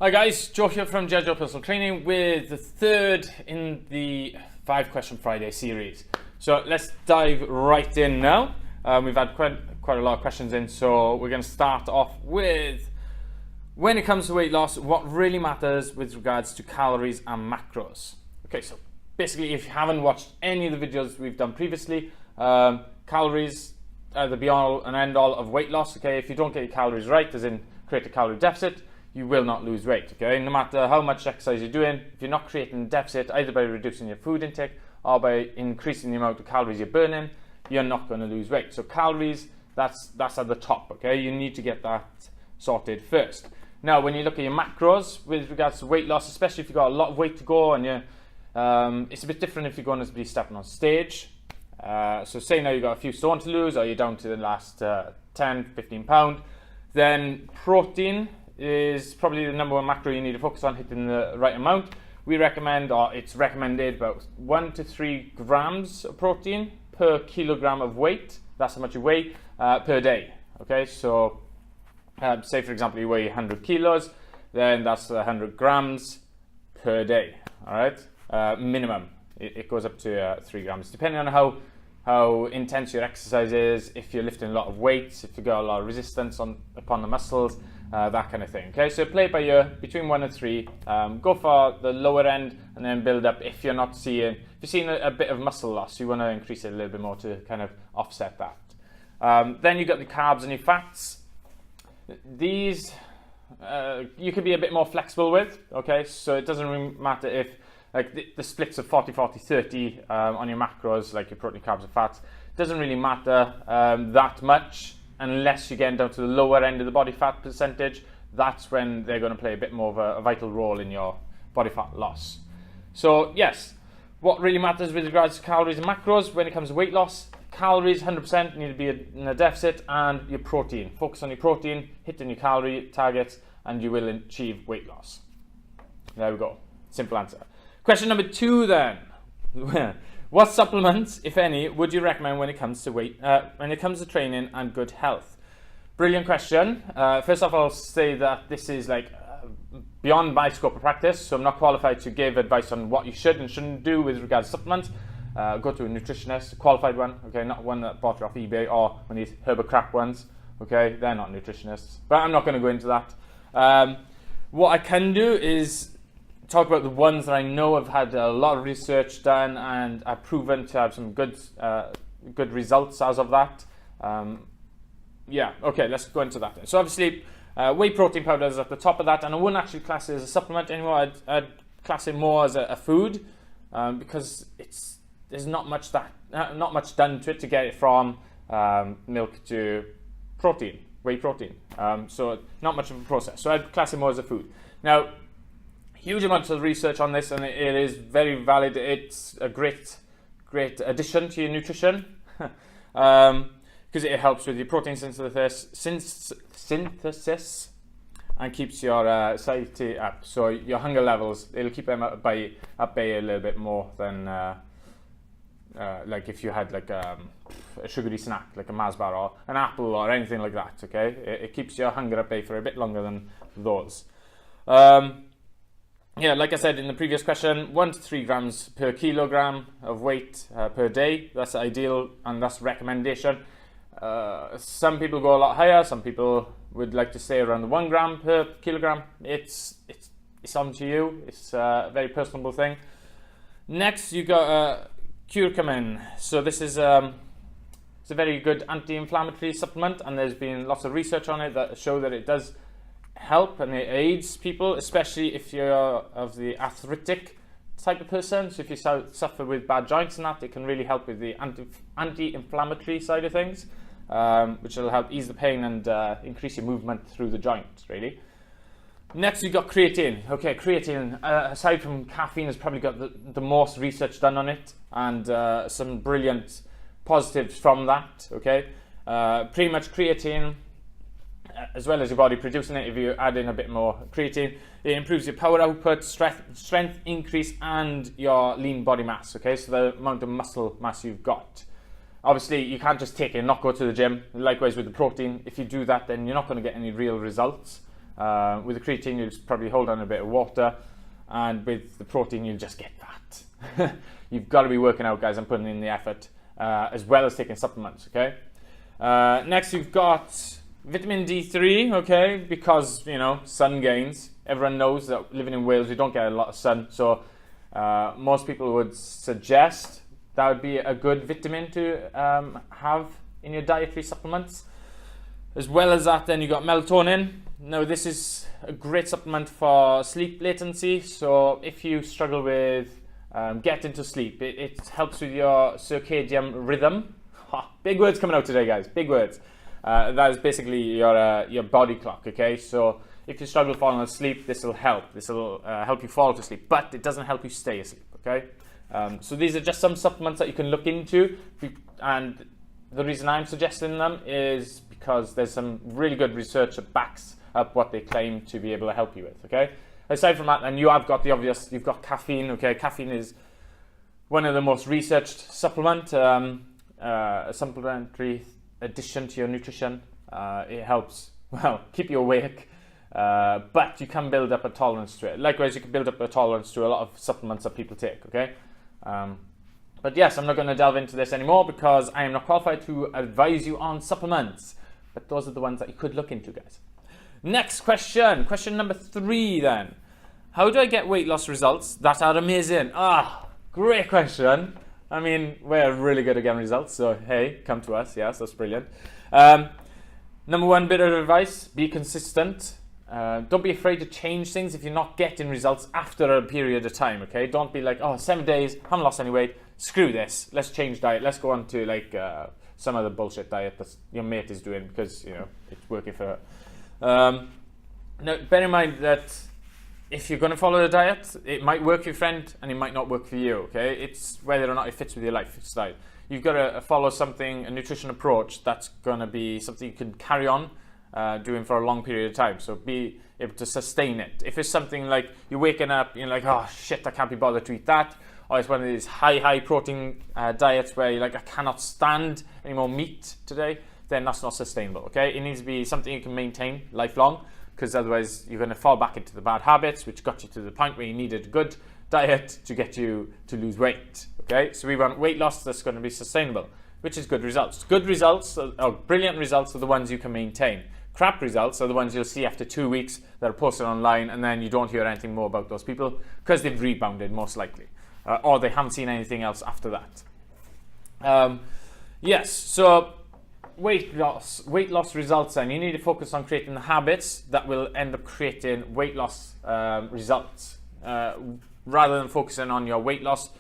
Hi guys, Joe here from Judge Your Personal Training with the third in the 5 Question Friday series. So let's dive right in now. We've had quite a lot of questions in, so we're going to start off with, when it comes to weight loss, what really matters with regards to calories and macros. Okay, so basically if you haven't watched any of the videos we've done previously, calories are the be all and end all of weight loss. Okay, if you don't get your calories right, as in create a calorie deficit, you will not lose weight. Okay, no matter how much exercise you're doing, if you're not creating a deficit either by reducing your food intake or by increasing the amount of calories you're burning, you're not going to lose weight. So calories, that's at the top. Okay, you need to get that sorted first. Now when you look at your macros with regards to weight loss, especially if you've got a lot of weight to go and it's a bit different if you're going to be stepping on stage. So say now you've got a few stone to lose, or you're down to the last 10-15 pound, then protein is probably the number one macro you need to focus on hitting the right amount. We recommend, or it's recommended, about 1 to 3 grams of protein per kilogram of weight. That's how much you weigh per day. Okay, so say for example you weigh 100 kilos, then that's 100 grams per day. All right, minimum. It goes up to 3 grams, depending on how intense your exercise is, if you're lifting a lot of weights, if you've got a lot of resistance upon the muscles, that kind of thing. Okay, so play it by ear, between 1 and 3. Go for the lower end and then build up. If you're seeing a bit of muscle loss, you want to increase it a little bit more to kind of offset that. Then you've got the carbs and your fats. These you could be a bit more flexible with. Okay, so it doesn't really matter if like the splits of 40-40-30 on your macros, like your protein, carbs and fats, doesn't really matter that much unless you're getting down to the lower end of the body fat percentage. That's when they're going to play a bit more of a vital role in your body fat loss. So yes, what really matters with regards to calories and macros when it comes to weight loss: calories 100% need to be in a deficit, and your protein. Focus on your protein, hitting your calorie targets, and you will achieve weight loss. There we go. Simple answer. Question number 2 then. What supplements, if any, would you recommend when it comes to training and good health? Brilliant question. First off, I'll say that this is like beyond my scope of practice, so I'm not qualified to give advice on what you should and shouldn't do with regards to supplements. Go to a nutritionist, a qualified one, okay, not one that bought it off eBay or one of these herb crap ones. Okay, they're not nutritionists, but I'm not going to go into that. What I can do is talk about the ones that I know have had a lot of research done and are proven to have some good results as of that. Yeah, okay, let's go into that. So obviously, whey protein powder is at the top of that, and I wouldn't actually class it as a supplement anymore. I'd class it more as a food because there's not much done to it to get it from milk to protein, whey protein. So not much of a process. So I'd class it more as a food. Now, huge amounts of research on this, and it is very valid. It's a great addition to your nutrition because it helps with your protein synthesis and keeps your satiety up. So your hunger levels, it'll keep them at bay a little bit more than like if you had like a sugary snack like a Mars bar or an apple or anything like that. Okay, it keeps your hunger at bay for a bit longer than those. Yeah, like I said in the previous question, 1 to 3 grams per kilogram of weight per day. That's ideal, and that's recommendation. Some people go a lot higher. Some people would like to say around the 1 gram per kilogram. It's on to you. It's a very personable thing. Next, you got curcumin. So this is it's a very good anti-inflammatory supplement, and there's been lots of research on it that show that it does help and it aids people, especially if you're of the arthritic type of person. So if you suffer with bad joints and that, it can really help with the anti-inflammatory side of things, which will help ease the pain and increase your movement through the joint, really. Next, you've got creatine. Okay, creatine, aside from caffeine, has probably got the most research done on it, and some brilliant positives from that. Okay, pretty much creatine, as well as your body producing it, if you add in a bit more creatine, it improves your power output, strength increase, and your lean body mass. Okay, so the amount of muscle mass you've got. Obviously, you can't just take it and not go to the gym. Likewise with the protein, if you do that, then you're not going to get any real results. With the creatine, you'll just probably hold on a bit of water, and with the protein, you'll just get fat. You've got to be working out, guys, and putting in the effort, as well as taking supplements, okay? Next, you've got vitamin D3, okay, because, you know, sun gains. Everyone knows that living in Wales, we don't get a lot of sun, so most people would suggest that would be a good vitamin to have in your dietary supplements. As well as that, then you got melatonin. Now, this is a great supplement for sleep latency, so if you struggle with getting to sleep, it helps with your circadian rhythm. Big words coming out today, guys, big words. That is basically your body clock, okay? So if you struggle falling asleep, this will help. This will help you fall to sleep, but it doesn't help you stay asleep, okay? So these are just some supplements that you can look into, and the reason I'm suggesting them is because there's some really good research that backs up what they claim to be able to help you with, okay? Aside from that, and you have got the obvious, you've got caffeine, okay? Caffeine is one of the most researched a supplementary addition to your nutrition. It helps, well, keep you awake, but you can build up a tolerance to it. Likewise, you can build up a tolerance to a lot of supplements that people take, okay? But yes, I'm not going to delve into this anymore because I am not qualified to advise you on supplements. But those are the ones that you could look into, guys. Next question. Question number 3 then. How do I get weight loss results that are amazing? Great question. I mean, we're really good at getting results, so hey, come to us. Yes, that's brilliant. Number 1 bit of advice, be consistent. Don't be afraid to change things if you're not getting results after a period of time, okay? Don't be like, 7 days, haven't lost any weight, screw this, let's change diet, let's go on to like some other bullshit diet that your mate is doing because, you know, it's working for her. Now, bear in mind that if you're going to follow a diet, it might work for your friend and it might not work for you, okay? It's whether or not it fits with your lifestyle. You've got to follow something, a nutrition approach that's going to be something you can carry on doing for a long period of time, so be able to sustain it. If it's something like you're waking up, you're like, oh shit, I can't be bothered to eat that, or it's one of these high protein diets where you're like, I cannot stand any more meat today, then that's not sustainable, okay? It needs to be something you can maintain lifelong, because otherwise you're going to fall back into the bad habits, which got you to the point where you needed a good diet to get you to lose weight, okay? So we want weight loss that's going to be sustainable, which is good results. Good results, or brilliant results, are the ones you can maintain. Crap results are the ones you'll see after 2 weeks that are posted online, and then you don't hear anything more about those people because they've rebounded most likely, or they haven't seen anything else after that. Yes, so weight loss results, then you need to focus on creating the habits that will end up creating weight loss results, rather than focusing on your weight loss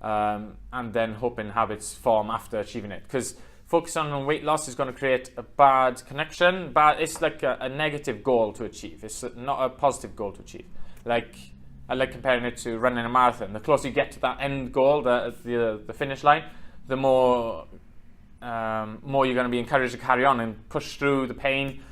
and then hoping habits form after achieving it, because focusing on weight loss is going to create a bad connection. It's like a negative goal to achieve. It's not a positive goal to achieve. Like, I like comparing it to running a marathon. The closer you get to that end goal, the finish line, the more you're going to be encouraged to carry on and push through the pain,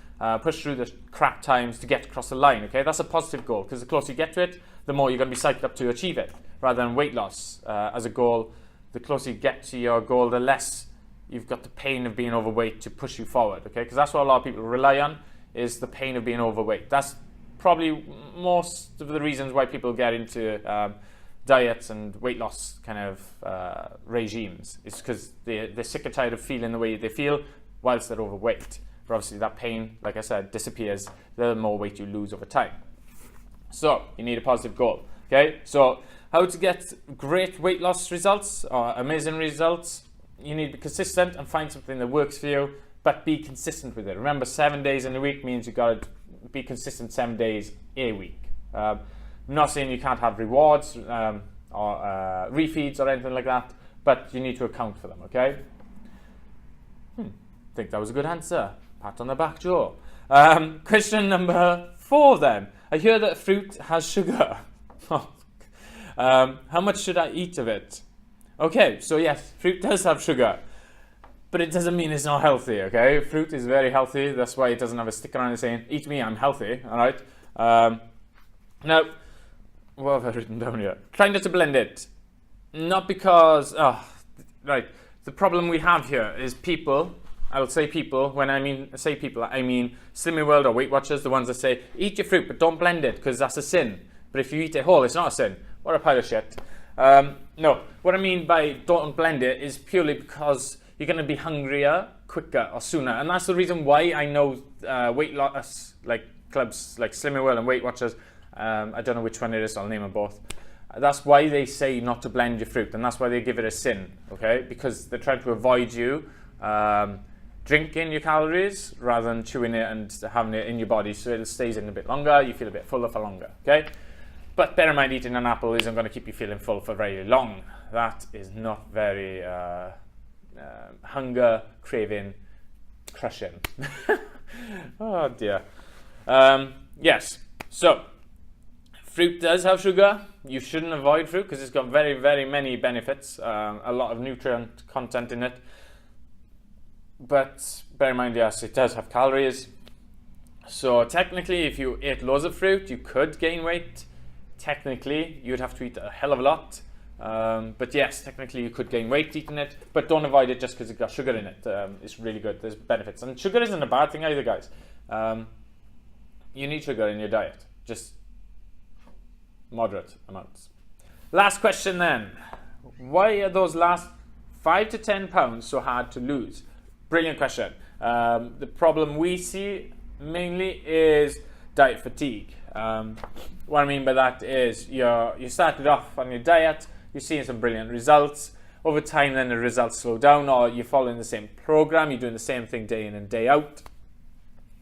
push through the crap times to get across the line, okay? That's a positive goal, because the closer you get to it, the more you're going to be psyched up to achieve it, rather than weight loss as a goal. The closer you get to your goal, the less you've got the pain of being overweight to push you forward, okay? Because that's what a lot of people rely on, is the pain of being overweight. That's probably most of the reasons why people get into diets and weight loss kind of regimes. It's because they're sick and tired of feeling the way they feel whilst they're overweight. But obviously that pain, like I said, disappears the more weight you lose over time. So you need a positive goal, okay? So how to get great weight loss results, or amazing results? You need to be consistent and find something that works for you, but be consistent with it. Remember, 7 days in a week means you've got to be consistent 7 days a week. I'm not saying you can't have rewards or refeeds or anything like that, but you need to account for them, okay? I think that was a good answer. Pat on the back, Joe. Question number 4 then. I hear that fruit has sugar. How much should I eat of it? Okay, so yes, fruit does have sugar, but it doesn't mean it's not healthy, okay? Fruit is very healthy. That's why it doesn't have a sticker on it saying, eat me, I'm healthy, all right? Now, what have I written down here? Try not to blend it. Not because, right, the problem we have here is people I'll say people, when I say people, I mean Slimming World or Weight Watchers, the ones that say, eat your fruit, but don't blend it, because that's a sin. But if you eat it whole, it's not a sin. What a pile of shit. No, what I mean by don't blend it is purely because you're going to be hungrier quicker or sooner. And that's the reason why I know weight loss like clubs like Slimming World and Weight Watchers, I don't know which one it is, so I'll name them both. That's why they say not to blend your fruit, and that's why they give it a sin, okay? Because they're trying to avoid you drinking your calories rather than chewing it and having it in your body, so it stays in a bit longer, you feel a bit fuller for longer, okay? But bear in mind, eating an apple isn't going to keep you feeling full for very long. That is not very hunger, craving, crushing. Oh dear. Yes, so fruit does have sugar. You shouldn't avoid fruit because it's got very, very many benefits, a lot of nutrient content in it. But bear in mind, yes, it does have calories. So technically, if you ate loads of fruit, you could gain weight. Technically, you'd have to eat a hell of a lot. But yes, technically you could gain weight eating it, but don't avoid it just because it's got sugar in it. It's really good. There's benefits. And sugar isn't a bad thing either, guys. You need sugar in your diet, just moderate amounts. Last question then. Why are those last 5 to 10 pounds so hard to lose? Brilliant question. The problem we see mainly is diet fatigue. What I mean by that is you started off on your diet, you're seeing some brilliant results. Over time, then the results slow down, or you're following the same program, you're doing the same thing day in and day out.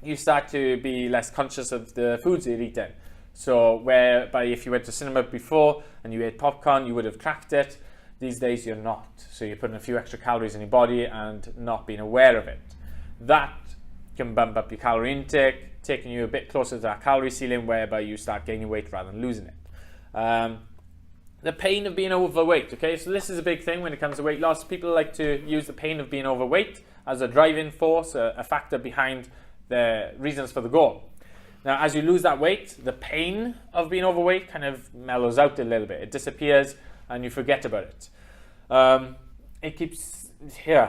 You start to be less conscious of the foods you're eating. So whereby if you went to cinema before and you ate popcorn, you would have tracked it. These days you're not. So you're putting a few extra calories in your body and not being aware of it. That can bump up your calorie intake, taking you a bit closer to that calorie ceiling, whereby you start gaining weight rather than losing it. The pain of being overweight, okay? So this is a big thing when it comes to weight loss. People like to use the pain of being overweight as a driving force, a factor behind the reasons for the goal. Now, as you lose that weight, the pain of being overweight kind of mellows out a little bit. It disappears and you forget about it. It keeps,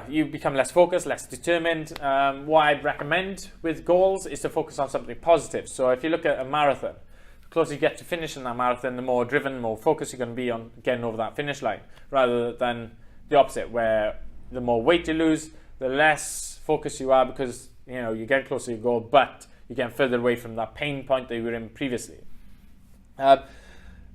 you become less focused, less determined. What I'd recommend with goals is to focus on something positive. So if you look at a marathon, the closer you get to finishing that marathon, the more driven, more focused you're going to be on getting over that finish line, rather than the opposite, where the more weight you lose, the less focused you are because you get closer to your goal, but you're getting further away from that pain point that you were in previously.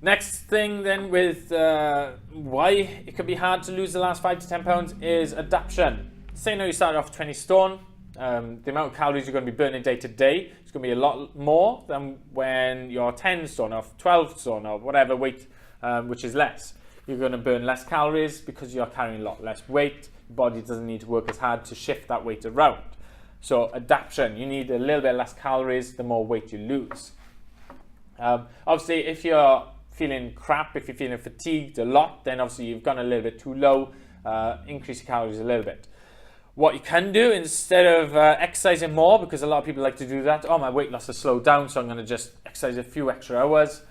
Next thing then with why it can be hard to lose the last 5 to 10 pounds is adaptation. Say now you start off 20 stone, the amount of calories you're going to be burning day to day is going to be a lot more than when you're 10 stone or 12 stone or whatever weight, which is less. You're going to burn less calories because you're carrying a lot less weight. Your body doesn't need to work as hard to shift that weight around. So adaptation, you need a little bit less calories the more weight you lose. Obviously, if you're feeling crap, if you're feeling fatigued a lot, then obviously you've gone a little bit too low. Increase your calories a little bit. What you can do instead of exercising more, because a lot of people like to do that, my weight loss has slowed down, so I'm going to just exercise a few extra hours.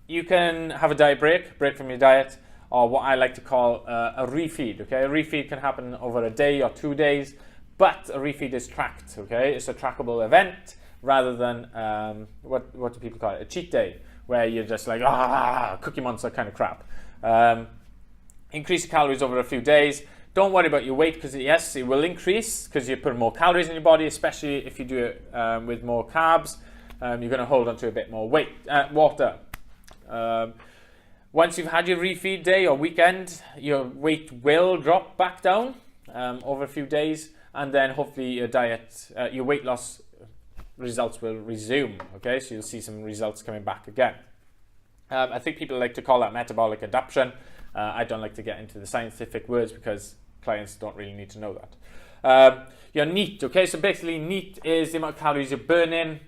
You can have a diet break from your diet, or what I like to call a refeed. Okay, a refeed can happen over a day or 2 days, but a refeed is tracked. Okay, it's a trackable event rather than what do people call it? A cheat day, where you're just like Cookie Monster kind of crap. Increase your calories over a few days. Don't worry about your weight, because yes, it will increase because you put more calories in your body, especially if you do it with more carbs. You're going to hold on to a bit more water. Once you've had your refeed day or weekend, your weight will drop back down over a few days, and then hopefully your weight loss results will resume. Okay, so you'll see some results coming back again. I think people like to call that metabolic adaptation. I don't like to get into the scientific words because clients don't really need to know that. Your NEAT, okay, so basically NEAT is the amount of calories you're burning,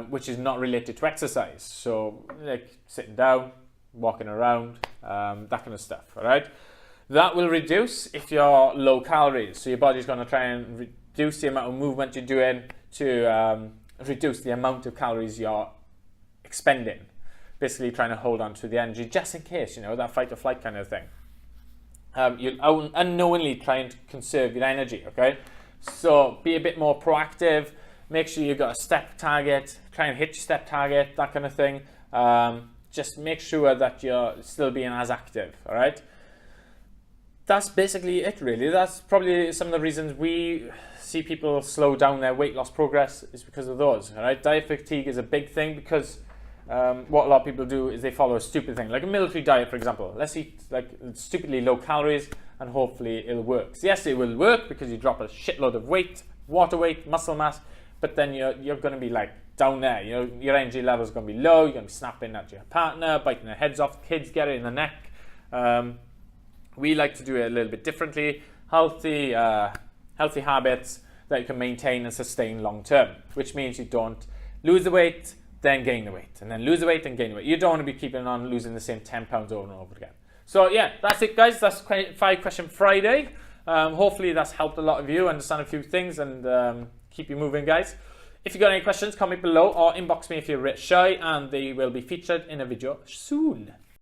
which is not related to exercise. So like sitting down, walking around, that kind of stuff, all right? That will reduce if you're low calories. So your body's going to try and reduce the amount of movement you're doing to reduce the amount of calories you're expending. Basically trying to hold on to the energy just in case, that fight or flight kind of thing. You're unknowingly trying to conserve your energy, okay? So be a bit more proactive. Make sure you've got a step target. Try and hit your step target, that kind of thing. Just make sure that you're still being as active, all right? That's basically it, really. That's probably some of the reasons we see people slow down their weight loss progress is because of those, all right? Diet fatigue is a big thing because what a lot of people do is they follow a stupid thing, like a military diet, for example. Let's eat like stupidly low calories and hopefully it'll work. So yes, it will work because you drop a shitload of weight, water weight, muscle mass, but then you're going to be like down there. You know, your energy level is going to be low. You're going to be snapping at your partner, biting their heads off. Kids get it in the neck. We like to do it a little bit differently. Healthy habits that you can maintain and sustain long term, which means you don't lose the weight, then gain the weight, and then lose the weight and gain the weight. You don't want to be keeping on losing the same 10 pounds over and over again. So yeah, that's it, guys. That's 5 Question Friday. Hopefully that's helped a lot of you understand a few things and keep you moving, guys. If you got any questions, comment below or inbox me if you're a bit shy, and they will be featured in a video soon.